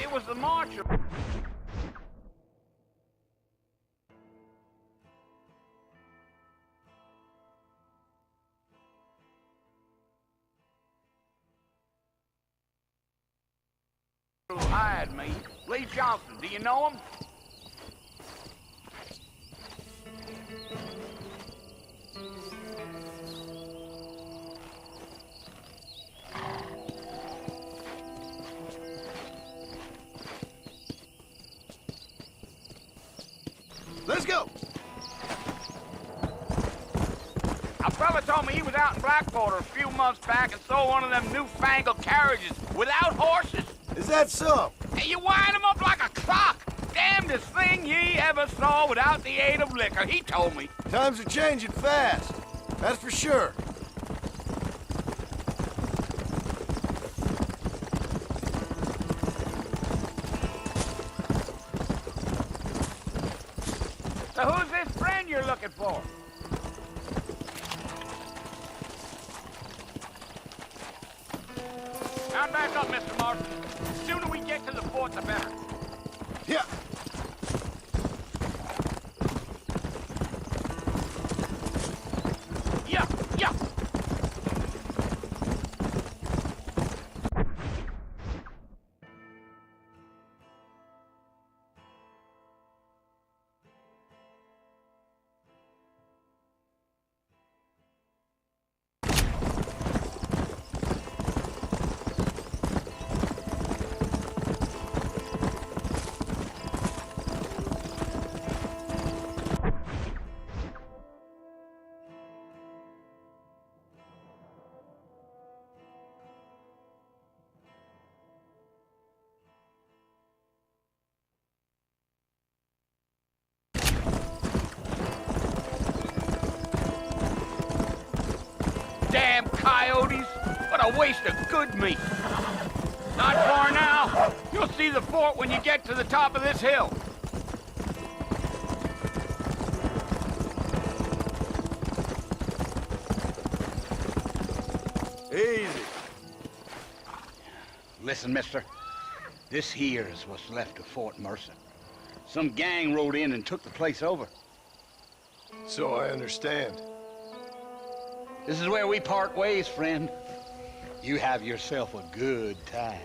It was the marshal. Who hired me? Lee Johnson. Do you know him? Let's go! A fella told me he was out in Blackwater a few months back and sold one of them newfangled carriages without horses. Is that so? And you wind him up like a clock. Damnedest thing ye ever saw without the aid of liquor, he told me. Times are changing fast. That's for sure. So who's this friend you're looking for? Now back up, Mr. Martin. The sooner we get to the fort, the better. Yeah. Yeah, yeah. Damn coyotes! What a waste of good meat! Not far now. You'll see the fort when you get to the top of this hill. Easy. Listen, mister. This here is what's left of Fort Mercer. Some gang rode in and took the place over. So I understand. This is where we part ways, friend. You have yourself a good time.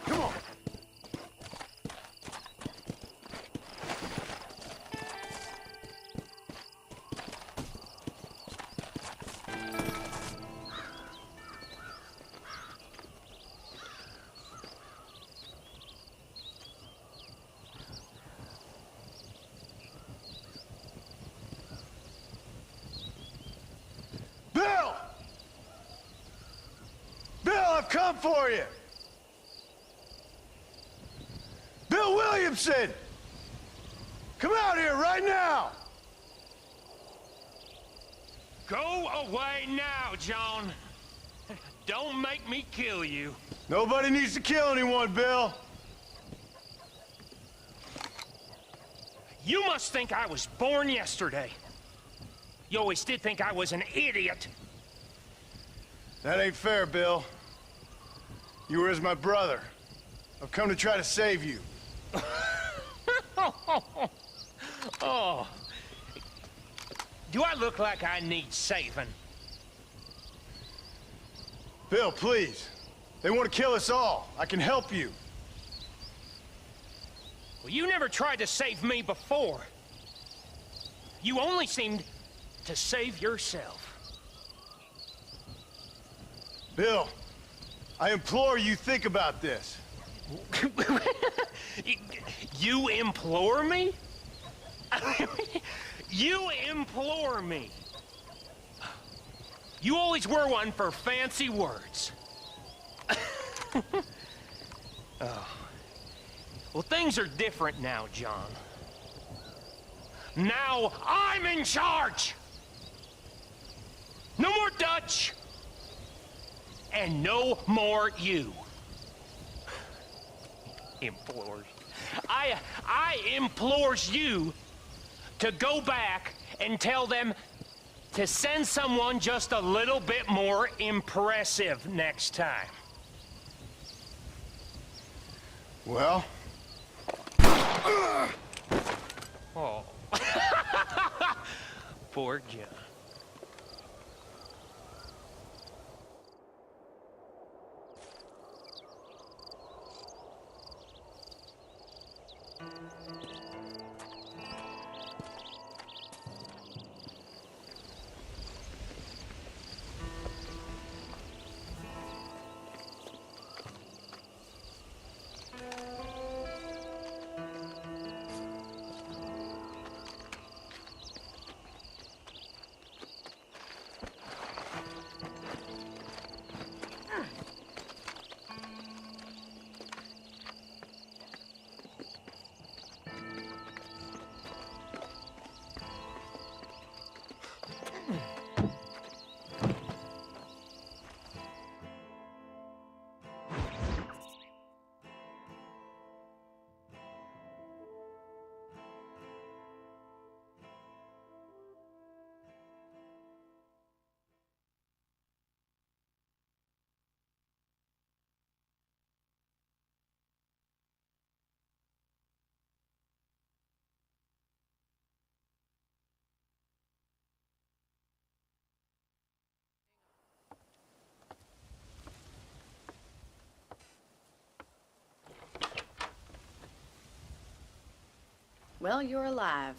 Come on. Bill! Bill, I've come for you! Bill Williamson! Come out here right now! Go away now, John. Don't make me kill you. Nobody needs to kill anyone, Bill. You must think I was born yesterday. You always did think I was an idiot. That ain't fair, Bill. You were as my brother. I've come to try to save you. Oh. Do I look like I need saving? Bill, please. They want to kill us all. I can help you. Well, you never tried to save me before. You only seemed to save yourself. Bill, I implore you think about this. You implore me? You implore me. You always were one for fancy words. Oh. Well, things are different now, John. Now I'm in charge! No more Dutch! And no more you. Implores. I implores you to go back and tell them to send someone just a little bit more impressive next time. Well? Oh. Poor John. Well, you're alive.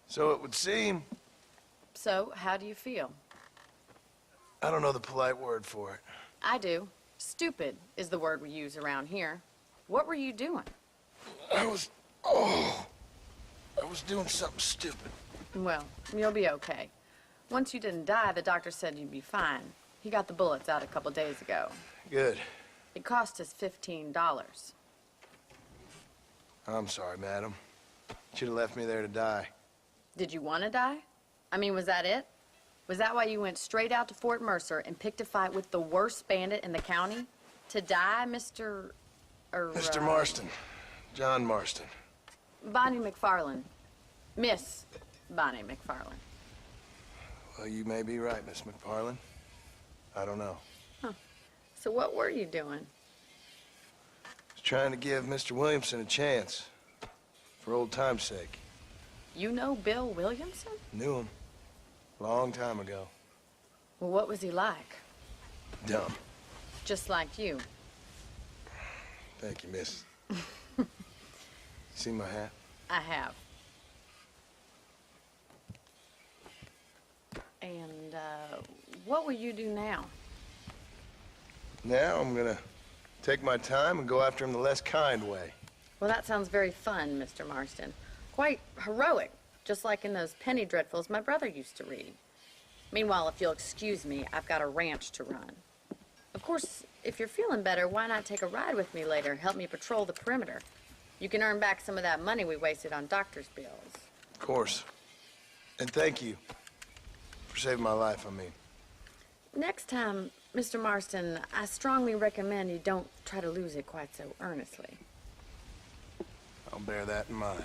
So it would seem. So, how do you feel? I don't know the polite word for it. I do. Stupid is the word we use around here. What were you doing? I was doing something stupid. Well, you'll be okay. Once you didn't die, the doctor said you'd be fine. He got the bullets out a couple days ago. Good. It cost us $15. I'm sorry, madam. Should have left me there to die. Did you want to die? I mean, was that it? Was that why you went straight out to Fort Mercer and picked a fight with the worst bandit in the county? To die, Mr. Mr. Marston. John Marston. Bonnie McFarland. Miss Bonnie McFarland. Well, you may be right, Miss McFarland. I don't know. So what were you doing? Was trying to give Mr. Williamson a chance. For old time's sake. You know Bill Williamson? Knew him. Long time ago. Well, what was he like? Dumb. Just like you. Thank you, miss. See my hat? I have. And, what will you do now? Now I'm gonna take my time and go after him the less kind way. Well, that sounds very fun, Mr. Marston. Quite heroic, just like in those penny dreadfuls my brother used to read. Meanwhile, if you'll excuse me, I've got a ranch to run. Of course, if you're feeling better, why not take a ride with me later? Help me patrol the perimeter. You can earn back some of that money we wasted on doctor's bills. Of course. And thank you for saving my life, I mean. Next time, Mr. Marston, I strongly recommend you don't try to lose it quite so earnestly. I'll bear that in mind.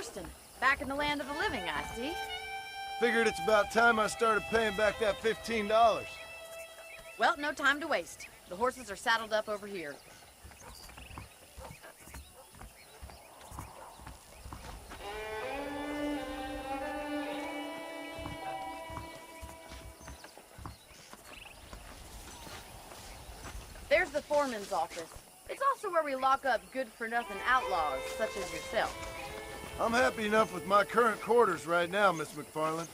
Marston, back in the land of the living, I see. Figured it's about time I started paying back that $15. Well, no time to waste. The horses are saddled up over here. There's the foreman's office. It's also where we lock up good-for-nothing outlaws, such as yourself. I'm happy enough with my current quarters right now, Miss McFarland.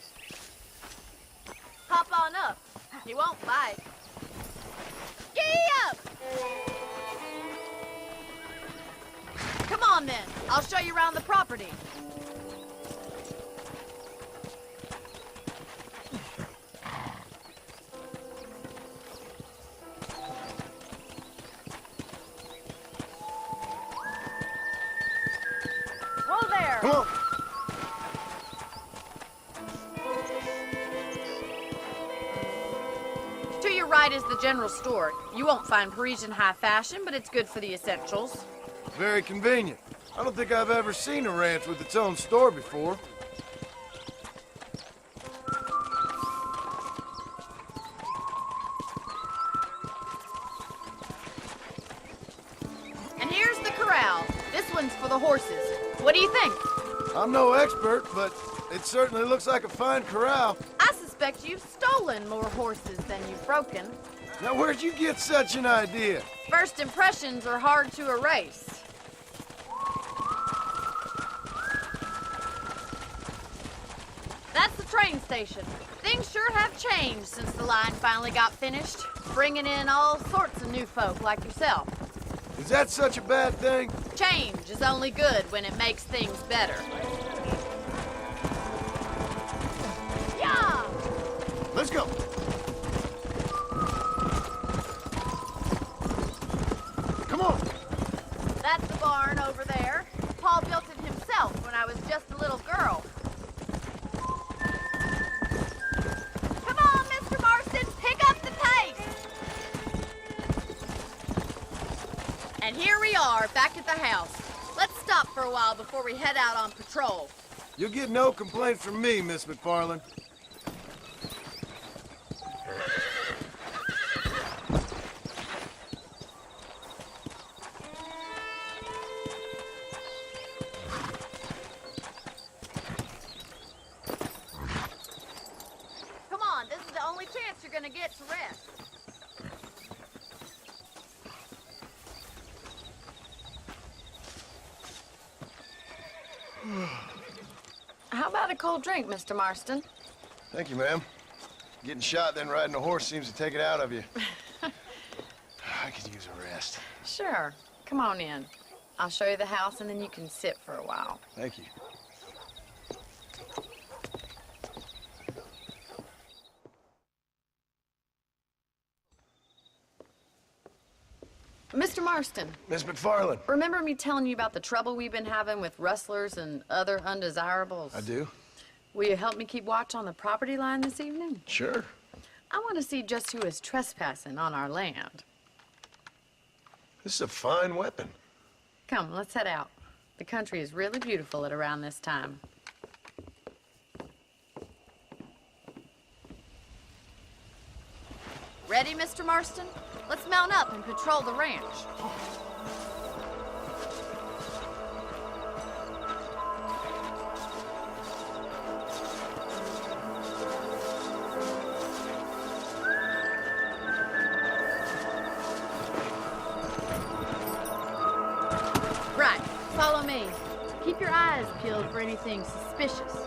Hop on up. He won't bite. Giddy up! Come on, then. I'll show you around the property. Whoa there! Come on! To your right is the general store. You won't find Parisian high fashion, but it's good for the essentials. Very convenient. I don't think I've ever seen a ranch with its own store before. And here's the corral. This one's for the horses. What do you think? I'm no expert, but it certainly looks like a fine corral. I suspect you've stolen more horses than you've broken. Now, where'd you get such an idea? First impressions are hard to erase. That's the train station. Things sure have changed since the line finally got finished, bringing in all sorts of new folk like yourself. Is that such a bad thing? Change is only good when it makes things better. Yeah! Let's go. Come on. That's the barn over there. Paul built it himself when I was just a little girl. Come on, Mr. Marston, pick up the pace! And here we are, back at the house. Let's stop for a while before we head out on patrol. You'll get no complaints from me, Miss McFarland. Come on, this is the only chance you're gonna get to rest. How about a cold drink, Mr. Marston? Thank you, ma'am. Getting shot, then riding a horse seems to take it out of you. I could use a rest. Sure. Come on in. I'll show you the house, and then you can sit for a while. Thank you. Mr. Marston, Miss McFarland. remember me telling you about the trouble we've been having with rustlers and other undesirables? I do? Will you help me keep watch on the property line this evening? Sure. I want to see just who is trespassing on our land. This is a fine weapon. Come, let's head out. The country is really beautiful at around this time. Ready, Mr. Marston? Let's mount up and patrol the ranch. Right, follow me. Keep your eyes peeled for anything suspicious.